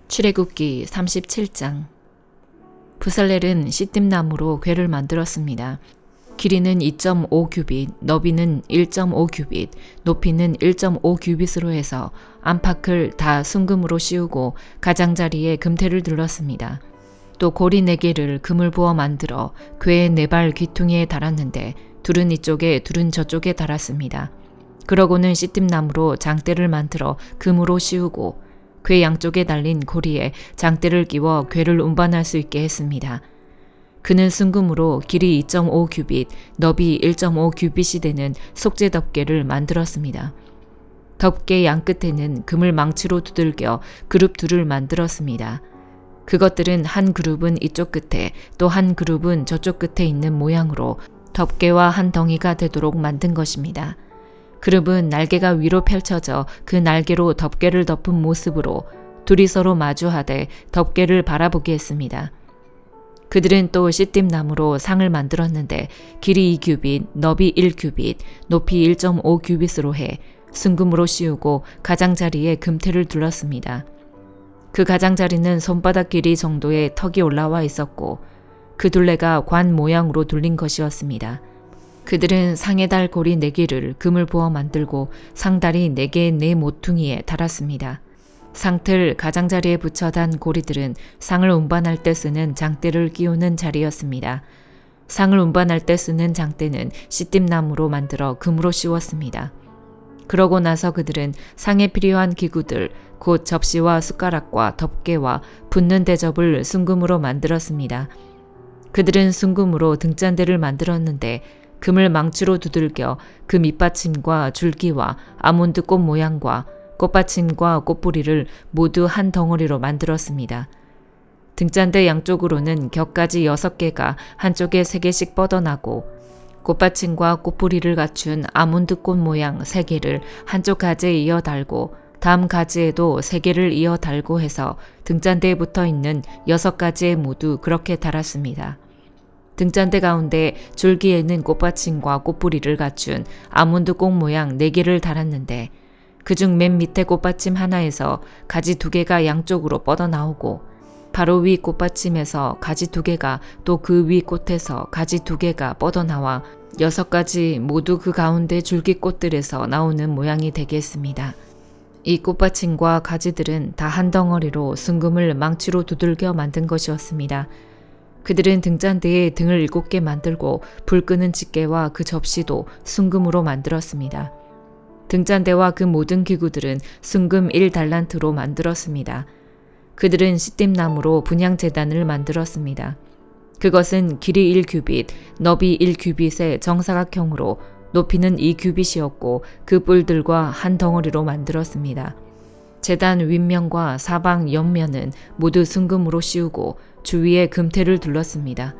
출애굽기 37장. 부살렐은 시띠나무로 궤를 만들었습니다. 길이는 2.5 규빗, 너비는 1.5 규빗, 높이는 1.5 규빗으로 해서 안팎을 다 순금으로 씌우고 가장자리에 금테를 둘렀습니다. 또 고리 4개를 금을 부어 만들어 궤의 4발 귀퉁이에 달았는데 둘은 이쪽에 둘은 저쪽에 달았습니다. 그러고는 시띠나무로 장대를 만들어 금으로 씌우고 궤 양쪽에 달린 고리에 장대를 끼워 궤를 운반할 수 있게 했습니다. 그는 순금으로 길이 2.5 규빗, 너비 1.5 규빗이 되는 속죄 덮개를 만들었습니다. 덮개 양끝에는 금을 망치로 두들겨 그룹 둘을 만들었습니다. 그것들은 한 그룹은 이쪽 끝에 또 한 그룹은 저쪽 끝에 있는 모양으로 덮개와 한 덩이가 되도록 만든 것입니다. 그룹은 날개가 위로 펼쳐져 그 날개로 덮개를 덮은 모습으로 둘이 서로 마주하되 덮개를 바라보게 했습니다. 그들은 또 시띠나무로 상을 만들었는데 길이 2규빗, 너비 1규빗, 높이 1.5 규빗으로 해 순금으로 씌우고 가장자리에 금테를 둘렀습니다. 그 가장자리는 손바닥 길이 정도의 턱이 올라와 있었고 그 둘레가 관 모양으로 둘린 것이었습니다. 그들은 상에 달 고리 4개를 금을 부어 만들고 상다리 4개의 4모퉁이에 달았습니다. 상틀 가장자리에 붙여 단 고리들은 상을 운반할 때 쓰는 장대를 끼우는 자리였습니다. 상을 운반할 때 쓰는 장대는 시띠나무로 만들어 금으로 씌웠습니다. 그러고 나서 그들은 상에 필요한 기구들, 곧 접시와 숟가락과 덮개와 붓는 대접을 순금으로 만들었습니다. 그들은 순금으로 등잔대를 만들었는데 금을 망치로 두들겨 그 밑받침과 줄기와 아몬드 꽃 모양과 꽃받침과 꽃뿌리를 모두 한 덩어리로 만들었습니다. 등잔대 양쪽으로는 격가지 6개가 한쪽에 3개씩 뻗어나고 꽃받침과 꽃뿌리를 갖춘 아몬드 꽃 모양 3개를 한쪽 가지에 이어 달고 다음 가지에도 3개를 이어 달고 해서 등잔대에 붙어 있는 6가지에 모두 그렇게 달았습니다. 등잔대 가운데 줄기에는 꽃받침과 꽃뿌리를 갖춘 아몬드 꽃 모양 4개를 달았는데 그중 맨 밑에 꽃받침 하나에서 가지 2개가 양쪽으로 뻗어나오고 바로 위 꽃받침에서 가지 2개가 또 그 위 꽃에서 가지 2개가 뻗어나와 6가지 모두 그 가운데 줄기꽃들에서 나오는 모양이 되겠습니다. 이 꽃받침과 가지들은 다 한 덩어리로 순금을 망치로 두들겨 만든 것이었습니다. 그들은 등잔대에 등을 7개 만들고 불 끄는 집게와 그 접시도 순금으로 만들었습니다. 등잔대와 그 모든 기구들은 순금 1달란트로 만들었습니다. 그들은 시띠나무로 분향제단을 만들었습니다. 그것은 길이 1규빗, 너비 1규빗의 정사각형으로 높이는 2규빗이었고 그 뿔들과 한 덩어리로 만들었습니다. 제단 윗면과 사방 옆면은 모두 순금으로 씌우고 주위에 금테를 둘렀습니다.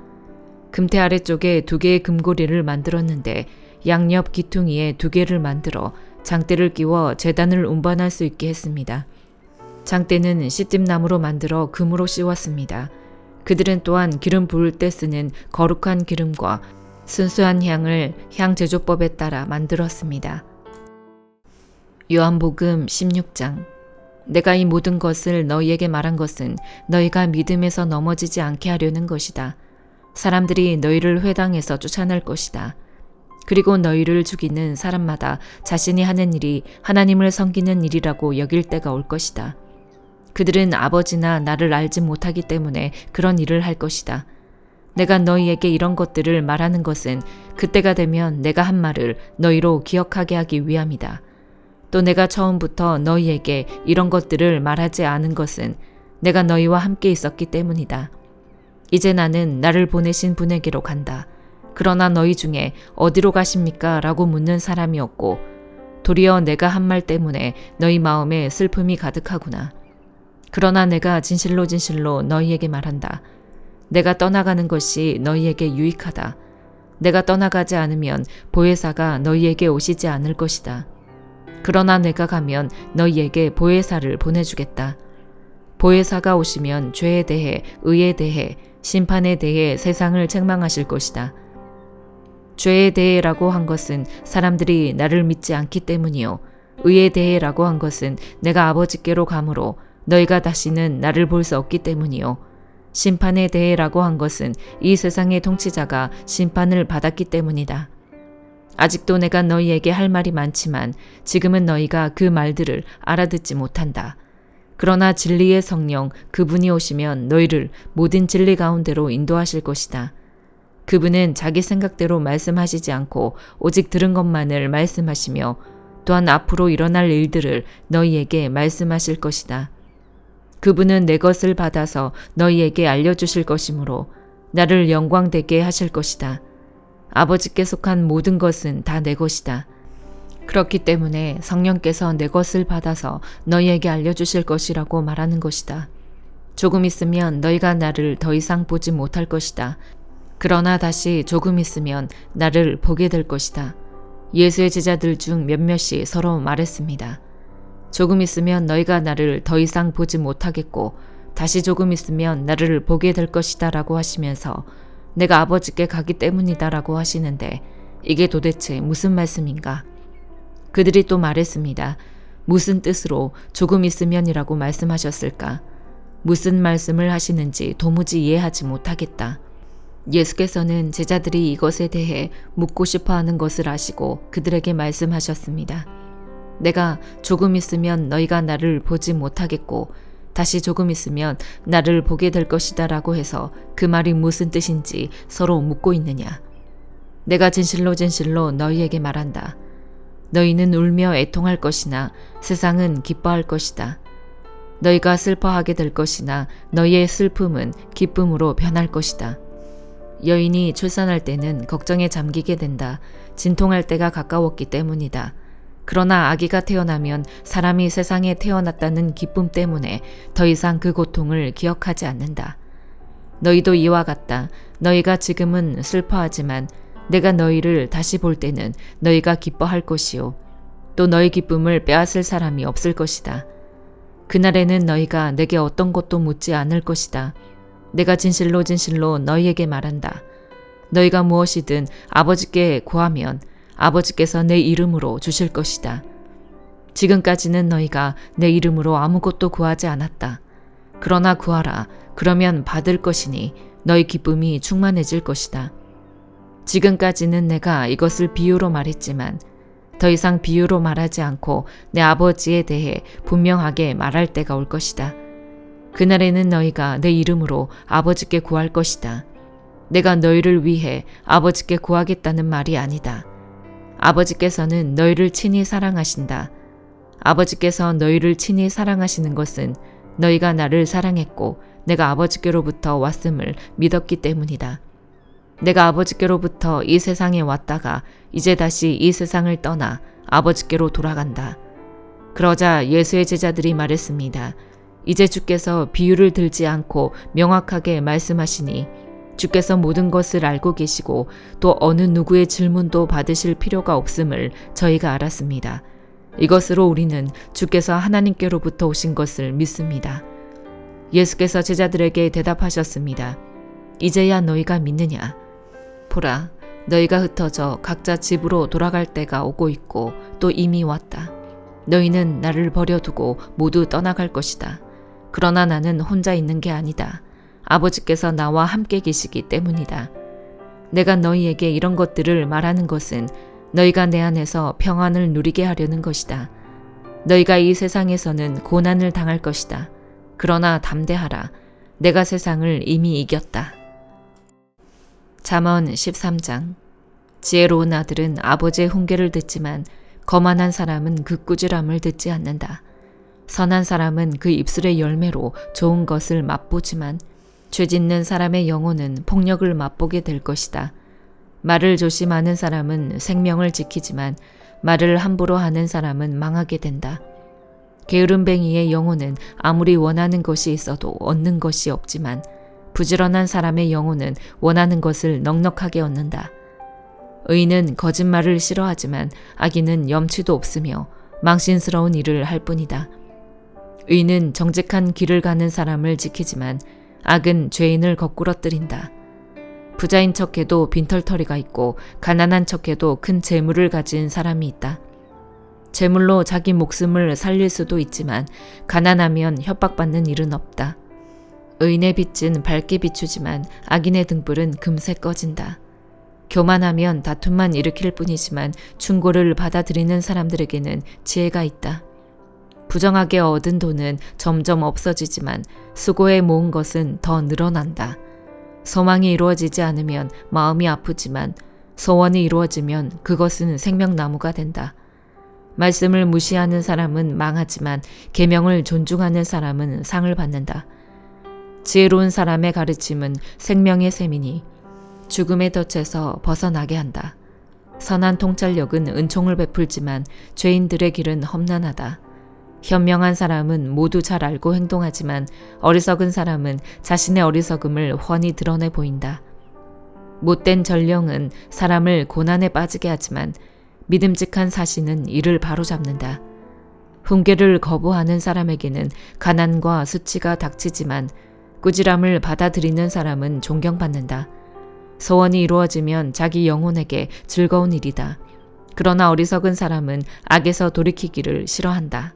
금테 아래쪽에 2개의 금고리를 만들었는데 양옆 기퉁이에 2개를 만들어 장대를 끼워 제단을 운반할 수 있게 했습니다. 장대는 시띠나무로 만들어 금으로 씌웠습니다. 그들은 또한 기름 부을 때 쓰는 거룩한 기름과 순수한 향을 향 제조법에 따라 만들었습니다. 요한복음 16장. 내가 이 모든 것을 너희에게 말한 것은 너희가 믿음에서 넘어지지 않게 하려는 것이다. 사람들이 너희를 회당에서 쫓아낼 것이다. 그리고 너희를 죽이는 사람마다 자신이 하는 일이 하나님을 섬기는 일이라고 여길 때가 올 것이다. 그들은 아버지나 나를 알지 못하기 때문에 그런 일을 할 것이다. 내가 너희에게 이런 것들을 말하는 것은 그때가 되면 내가 한 말을 너희로 기억하게 하기 위함이다. 또 내가 처음부터 너희에게 이런 것들을 말하지 않은 것은 내가 너희와 함께 있었기 때문이다. 이제 나는 나를 보내신 분에게로 간다. 그러나 너희 중에 어디로 가십니까? 라고 묻는 사람이 없고 도리어 내가 한 말 때문에 너희 마음에 슬픔이 가득하구나. 그러나 내가 진실로 진실로 너희에게 말한다. 내가 떠나가는 것이 너희에게 유익하다. 내가 떠나가지 않으면 보혜사가 너희에게 오시지 않을 것이다. 그러나 내가 가면 너희에게 보혜사를 보내주겠다. 보혜사가 오시면 죄에 대해, 의에 대해, 심판에 대해 세상을 책망하실 것이다. 죄에 대해라고 한 것은 사람들이 나를 믿지 않기 때문이요. 의에 대해라고 한 것은 내가 아버지께로 가므로 너희가 다시는 나를 볼 수 없기 때문이요. 심판에 대해라고 한 것은 이 세상의 통치자가 심판을 받았기 때문이다. 아직도 내가 너희에게 할 말이 많지만 지금은 너희가 그 말들을 알아듣지 못한다. 그러나 진리의 성령 그분이 오시면 너희를 모든 진리 가운데로 인도하실 것이다. 그분은 자기 생각대로 말씀하시지 않고 오직 들은 것만을 말씀하시며 또한 앞으로 일어날 일들을 너희에게 말씀하실 것이다. 그분은 내 것을 받아서 너희에게 알려주실 것이므로 나를 영광되게 하실 것이다. 아버지께 속한 모든 것은 다 내 것이다. 그렇기 때문에 성령께서 내 것을 받아서 너희에게 알려주실 것이라고 말하는 것이다. 조금 있으면 너희가 나를 더 이상 보지 못할 것이다. 그러나 다시 조금 있으면 나를 보게 될 것이다. 예수의 제자들 중 몇몇이 서로 말했습니다. 조금 있으면 너희가 나를 더 이상 보지 못하겠고 다시 조금 있으면 나를 보게 될 것이다 라고 하시면서 내가 아버지께 가기 때문이다 라고 하시는데 이게 도대체 무슨 말씀인가? 그들이 또 말했습니다. 무슨 뜻으로 조금 있으면이라고 말씀하셨을까? 무슨 말씀을 하시는지 도무지 이해하지 못하겠다. 예수께서는 제자들이 이것에 대해 묻고 싶어 하는 것을 아시고 그들에게 말씀하셨습니다. 내가 조금 있으면 너희가 나를 보지 못하겠고 다시 조금 있으면 나를 보게 될 것이다 라고 해서 그 말이 무슨 뜻인지 서로 묻고 있느냐. 내가 진실로 진실로 너희에게 말한다. 너희는 울며 애통할 것이나 세상은 기뻐할 것이다. 너희가 슬퍼하게 될 것이나 너희의 슬픔은 기쁨으로 변할 것이다. 여인이 출산할 때는 걱정에 잠기게 된다. 진통할 때가 가까웠기 때문이다. 그러나 아기가 태어나면 사람이 세상에 태어났다는 기쁨 때문에 더 이상 그 고통을 기억하지 않는다. 너희도 이와 같다. 너희가 지금은 슬퍼하지만 내가 너희를 다시 볼 때는 너희가 기뻐할 것이요. 또 너희 기쁨을 빼앗을 사람이 없을 것이다. 그날에는 너희가 내게 어떤 것도 묻지 않을 것이다. 내가 진실로 진실로 너희에게 말한다. 너희가 무엇이든 아버지께 구하면 아버지께서 내 이름으로 주실 것이다. 지금까지는 너희가 내 이름으로 아무것도 구하지 않았다. 그러나 구하라. 그러면 받을 것이니 너희 기쁨이 충만해질 것이다. 지금까지는 내가 이것을 비유로 말했지만 더 이상 비유로 말하지 않고 내 아버지에 대해 분명하게 말할 때가 올 것이다. 그날에는 너희가 내 이름으로 아버지께 구할 것이다. 내가 너희를 위해 아버지께 구하겠다는 말이 아니다. 아버지께서는 너희를 친히 사랑하신다. 아버지께서 너희를 친히 사랑하시는 것은 너희가 나를 사랑했고 내가 아버지께로부터 왔음을 믿었기 때문이다. 내가 아버지께로부터 이 세상에 왔다가 이제 다시 이 세상을 떠나 아버지께로 돌아간다. 그러자 예수의 제자들이 말했습니다. 이제 주께서 비유를 들지 않고 명확하게 말씀하시니 주께서 모든 것을 알고 계시고 또 어느 누구의 질문도 받으실 필요가 없음을 저희가 알았습니다. 이것으로 우리는 주께서 하나님께로부터 오신 것을 믿습니다. 예수께서 제자들에게 대답하셨습니다. 이제야 너희가 믿느냐? 보라, 너희가 흩어져 각자 집으로 돌아갈 때가 오고 있고 또 이미 왔다. 너희는 나를 버려두고 모두 떠나갈 것이다. 그러나 나는 혼자 있는 게 아니다. 아버지께서 나와 함께 계시기 때문이다. 내가 너희에게 이런 것들을 말하는 것은 너희가 내 안에서 평안을 누리게 하려는 것이다. 너희가 이 세상에서는 고난을 당할 것이다. 그러나 담대하라. 내가 세상을 이미 이겼다. 잠언 13장. 지혜로운 아들은 아버지의 훈계를 듣지만 거만한 사람은 그 꾸지람을 듣지 않는다. 선한 사람은 그 입술의 열매로 좋은 것을 맛보지만 죄 짓는 사람의 영혼은 폭력을 맛보게 될 것이다. 말을 조심하는 사람은 생명을 지키지만 말을 함부로 하는 사람은 망하게 된다. 게으름뱅이의 영혼은 아무리 원하는 것이 있어도 얻는 것이 없지만 부지런한 사람의 영혼은 원하는 것을 넉넉하게 얻는다. 의인은 거짓말을 싫어하지만 악인은 염치도 없으며 망신스러운 일을 할 뿐이다. 의인은 정직한 길을 가는 사람을 지키지만 악은 죄인을 거꾸러뜨린다. 부자인 척해도 빈털터리가 있고 가난한 척해도 큰 재물을 가진 사람이 있다. 재물로 자기 목숨을 살릴 수도 있지만 가난하면 협박받는 일은 없다. 의인의 빛은 밝게 비추지만 악인의 등불은 금세 꺼진다. 교만하면 다툼만 일으킬 뿐이지만 충고를 받아들이는 사람들에게는 지혜가 있다. 부정하게 얻은 돈은 점점 없어지지만 수고해 모은 것은 더 늘어난다. 소망이 이루어지지 않으면 마음이 아프지만 소원이 이루어지면 그것은 생명나무가 된다. 말씀을 무시하는 사람은 망하지만 계명을 존중하는 사람은 상을 받는다. 지혜로운 사람의 가르침은 생명의 셈이니 죽음의 덫에서 벗어나게 한다. 선한 통찰력은 은총을 베풀지만 죄인들의 길은 험난하다. 현명한 사람은 모두 잘 알고 행동하지만 어리석은 사람은 자신의 어리석음을 훤히 드러내 보인다. 못된 전령은 사람을 고난에 빠지게 하지만 믿음직한 사신은 이를 바로잡는다. 훈계를 거부하는 사람에게는 가난과 수치가 닥치지만 꾸지람을 받아들이는 사람은 존경받는다. 소원이 이루어지면 자기 영혼에게 즐거운 일이다. 그러나 어리석은 사람은 악에서 돌이키기를 싫어한다.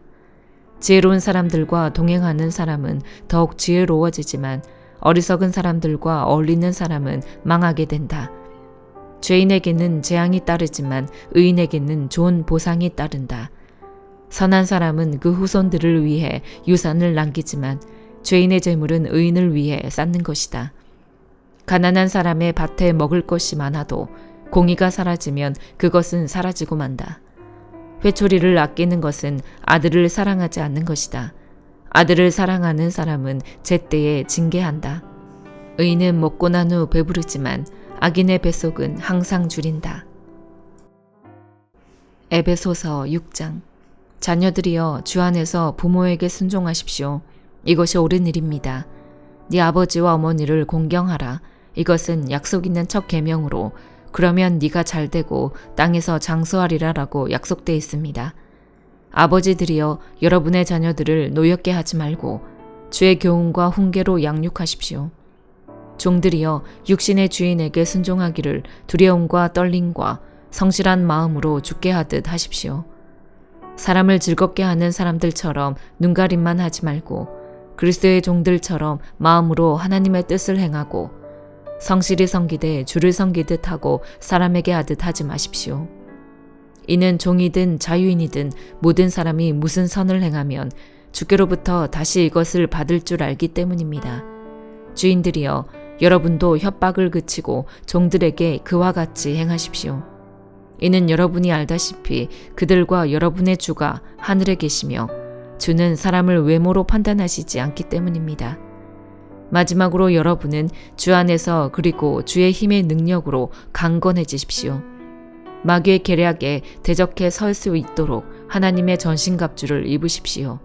지혜로운 사람들과 동행하는 사람은 더욱 지혜로워지지만 어리석은 사람들과 어울리는 사람은 망하게 된다. 죄인에게는 재앙이 따르지만 의인에게는 좋은 보상이 따른다. 선한 사람은 그 후손들을 위해 유산을 남기지만 죄인의 재물은 의인을 위해 쌓는 것이다. 가난한 사람의 밭에 먹을 것이 많아도 공의가 사라지면 그것은 사라지고 만다. 회초리를 아끼는 것은 아들을 사랑하지 않는 것이다. 아들을 사랑하는 사람은 제때에 징계한다. 의인은 먹고 난 후 배부르지만 악인의 뱃속은 항상 줄인다. 에베소서 6장. 자녀들이여 주 안에서 부모에게 순종하십시오. 이것이 옳은 일입니다. 네 아버지와 어머니를 공경하라. 이것은 약속 있는 첫 계명으로 그러면 네가 잘되고 땅에서 장수하리라라고 약속돼 있습니다. 아버지들이여 여러분의 자녀들을 노엽게 하지 말고 주의 교훈과 훈계로 양육하십시오. 종들이여 육신의 주인에게 순종하기를 두려움과 떨림과 성실한 마음으로 죽게 하듯 하십시오. 사람을 즐겁게 하는 사람들처럼 눈가림만 하지 말고 그리스도의 종들처럼 마음으로 하나님의 뜻을 행하고 성실히 섬기되 주를 섬기듯 하고 사람에게 하듯 하지 마십시오. 이는 종이든 자유인이든 모든 사람이 무슨 선을 행하면 주께로부터 다시 이것을 받을 줄 알기 때문입니다. 주인들이여 여러분도 협박을 그치고 종들에게 그와 같이 행하십시오. 이는 여러분이 알다시피 그들과 여러분의 주가 하늘에 계시며 주는 사람을 외모로 판단하시지 않기 때문입니다. 마지막으로 여러분은 주 안에서 그리고 주의 힘의 능력으로 강건해지십시오. 마귀의 계략에 대적해 설 수 있도록 하나님의 전신갑주를 입으십시오.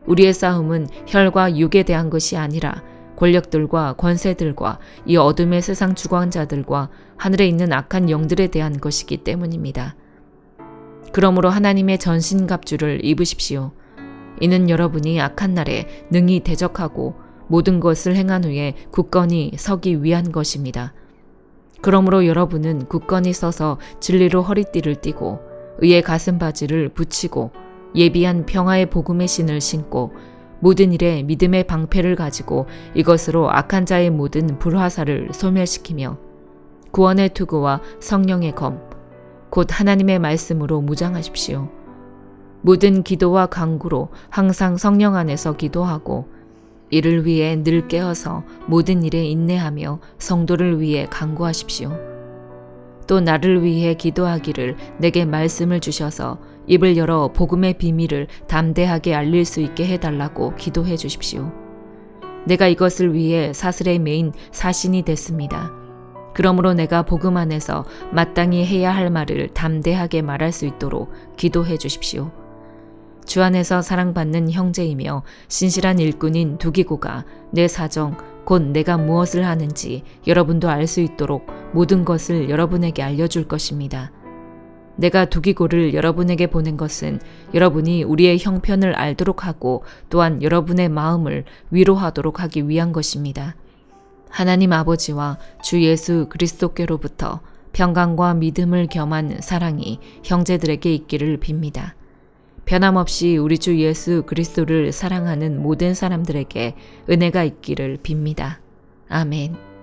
우리의 싸움은 혈과 육에 대한 것이 아니라 권력들과 권세들과 이 어둠의 세상 주관자들과 하늘에 있는 악한 영들에 대한 것이기 때문입니다. 그러므로 하나님의 전신갑주를 입으십시오. 이는 여러분이 악한 날에 능히 대적하고 모든 것을 행한 후에 굳건히 서기 위한 것입니다. 그러므로 여러분은 굳건히 서서 진리로 허리띠를 띠고 의의 가슴바지를 붙이고 예비한 평화의 복음의 신을 신고 모든 일에 믿음의 방패를 가지고 이것으로 악한 자의 모든 불화살을 소멸시키며 구원의 투구와 성령의 검, 곧 하나님의 말씀으로 무장하십시오. 모든 기도와 간구로 항상 성령 안에서 기도하고 이를 위해 늘 깨어서 모든 일에 인내하며 성도를 위해 간구하십시오. 또 나를 위해 기도하기를 내게 말씀을 주셔서 입을 열어 복음의 비밀을 담대하게 알릴 수 있게 해달라고 기도해 주십시오. 내가 이것을 위해 사슬에 매인 사신이 됐습니다. 그러므로 내가 복음 안에서 마땅히 해야 할 말을 담대하게 말할 수 있도록 기도해 주십시오. 주 안에서 사랑받는 형제이며 신실한 일꾼인 두기고가 내 사정, 곧 내가 무엇을 하는지 여러분도 알 수 있도록 모든 것을 여러분에게 알려줄 것입니다. 내가 두기고를 여러분에게 보낸 것은 여러분이 우리의 형편을 알도록 하고 또한 여러분의 마음을 위로하도록 하기 위한 것입니다. 하나님 아버지와 주 예수 그리스도께로부터 평강과 믿음을 겸한 사랑이 형제들에게 있기를 빕니다. 변함없이 우리 주 예수 그리스도를 사랑하는 모든 사람들에게 은혜가 있기를 빕니다. 아멘.